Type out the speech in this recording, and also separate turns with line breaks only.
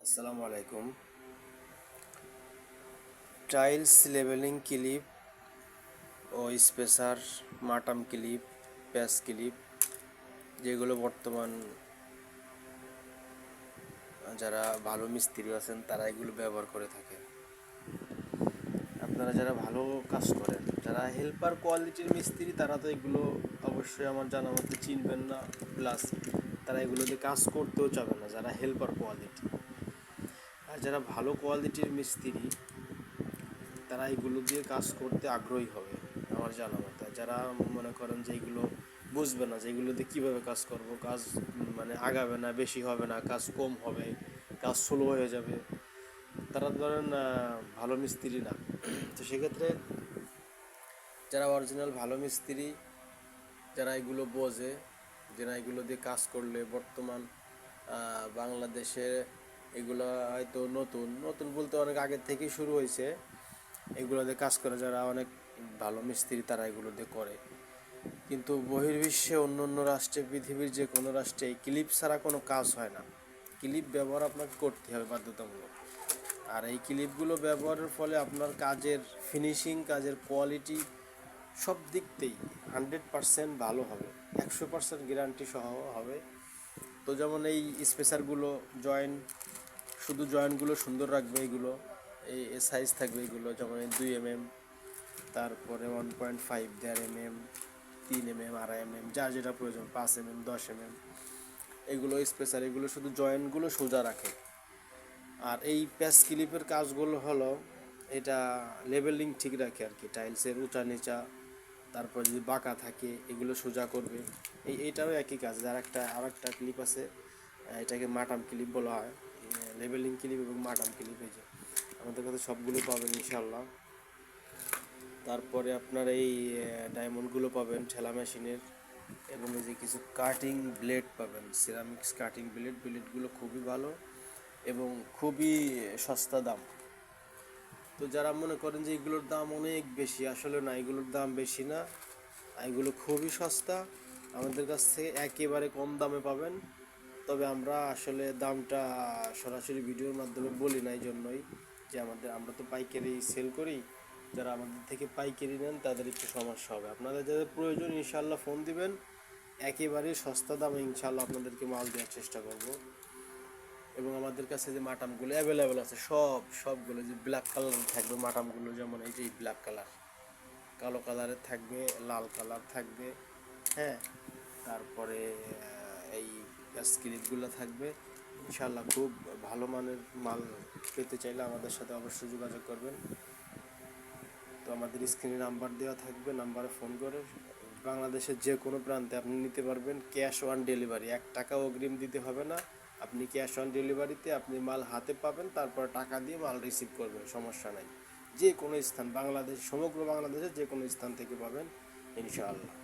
আসসালামু আলাইকুম। Tiles labelling clip ও spacer, মাটাম clip, প্যাচ clip, যেগুলো বর্তমান যারা ভালো মিস্ত্রি আছেন তারা এগুলো ব্যবহার করে থাকে। আপনারা যারা ভালো কাজ করেন, যারা হেল্পার কোয়ালিটির মিস্ত্রি, তারা তো এগুলো অবশ্যই আমার জানা মতে চিনবেন না, প্লাস তারা এগুলোতে কাজ করতেও চাবে না, যারা হেল্পার কোয়ালিটি। আর যারা ভালো কোয়ালিটির মিস্ত্রি, তারা এগুলো দিয়ে কাজ করতে আগ্রহী হবে আমার জানা মতে। যারা মনে করেন যে এগুলো বুঝবে না যে এগুলোতে কীভাবে কাজ করব, কাজ মানে আগাবে না, বেশি হবে না, কাজ কম হবে, কাজ স্লো হয়ে যাবে, তারা ধরেন ভালো মিস্ত্রি না। তো সেক্ষেত্রে যারা অরিজিনাল ভালো মিস্ত্রি, যারা এগুলো বোঝে যে না এগুলো দিয়ে কাজ করলে বর্তমান বাংলাদেশে এগুলো হয়তো নতুন নতুন বলতে অনেক আগের থেকেই শুরু হয়েছে, এগুলোতে কাজ করে যারা অনেক ভালো মিস্ত্রি তারা এগুলো দিয়ে করে। কিন্তু বহির্বিশ্বে অন্য অন্য রাষ্ট্রে, পৃথিবীর যে কোনো রাষ্ট্রে এই ক্লিপ ছাড়া কোনো কাজ হয় না। ক্লিপ ব্যবহার আপনাকে করতে হবে বাধ্যতামূলক। আর এই ক্লিপগুলো ব্যবহারের ফলে আপনার কাজের ফিনিশিং, কাজের কোয়ালিটি সব দিকতেই 100% ভালো হবে, 100% গ্যারান্টি সহ হবে। তো যেমন এই স্পেসারগুলো জয়েন্ট, শুধু জয়েন্টগুলো সুন্দর রাখবে এগুলো, এই সাইজ থাকবে এগুলো, যেমন 2 mm, তারপরে 1.5, 1.5 mm, 3 mm, 2.5 mm, যার যেটা প্রয়োজন, 5 mm, 10 mm, এগুলো স্পেশাল, এগুলো শুধু জয়েন্টগুলো সোজা রাখে। আর এই প্যাচ ক্লিপের কাজগুলো হলো এটা লেভেলিং ঠিক রাখে আর কি, টাইলসের উঁচা নিচা, তারপর যদি বাঁকা থাকে এগুলো সোজা করবে। এইটারও একই কাজ। আর একটা ক্লিপ আছে, এটাকে মাটাম ক্লিপ বলা হয়। লেভেলিং ক্লিপ এবং মাটাম ক্লিপ, এই যে আমাদের কাছে সবগুলো পাবেন ইনশাল্লাহ। তারপরে আপনার এই ডায়মন্ডগুলো পাবেন ঠেলা মেশিনের, এবং এই যে কিছু কাটিং ব্লেড পাবেন, সিরামিক্স কাটিং ব্লেডগুলো খুবই ভালো এবং খুবই সস্তা দাম। তো যারা মনে করেন যে এগুলোর দাম অনেক বেশি, আসলে না, এগুলোর দাম বেশি না, এগুলো খুবই সস্তা, আমাদের কাছ থেকে একেবারে কম দামে পাবেন। তবে আমরা আসলে দামটা সরাসরি ভিডিওর মাধ্যমে বলি না, এই জন্যই যে আমরা তো পাইকারি সেল করি, যারা আমাদের থেকে পাইকারি নেন তাদের একটু সমস্যা হবে। আপনাদের যাদের প্রয়োজন ইনশাল্লাহ ফোন দিবেন, একেবারে সস্তা দামে ইনশাল্লাহ আপনাদেরকে মাল দেওয়ার চেষ্টা করব। এবং আমাদের কাছে যে মাটামগুলো অ্যাভেলেবেল আছে, সবগুলো যে ব্ল্যাক কালার থাকবে মাটামগুলো, যেমন এই যে ব্ল্যাক কালার, কালো কালারের থাকবে, লাল কালার থাকবে, হ্যাঁ, তারপরে এই স্ক্রিপগুলো থাকবে ইনশাল্লাহ। খুব ভালো মানের মাল পেতে চাইলে আমাদের সাথে অবশ্যই যোগাযোগ করবেন। তো আমাদের স্ক্রিনে নাম্বার দেওয়া থাকবে, নাম্বারে ফোন করে বাংলাদেশের যে কোনো প্রান্তে আপনি নিতে পারবেন। ক্যাশ অন ডেলিভারি, 1 টাকাও অগ্রিম দিতে হবে না। আপনি ক্যাশ অন ডেলিভারিতে আপনি মাল হাতে পাবেন, তারপর টাকা দিয়ে মাল রিসিভ করবেন, সমস্যা নাই। যে কোনো স্থান, বাংলাদেশ, সমগ্র বাংলাদেশের যে কোনো স্থান থেকে পাবেন ইনশাআল্লাহ।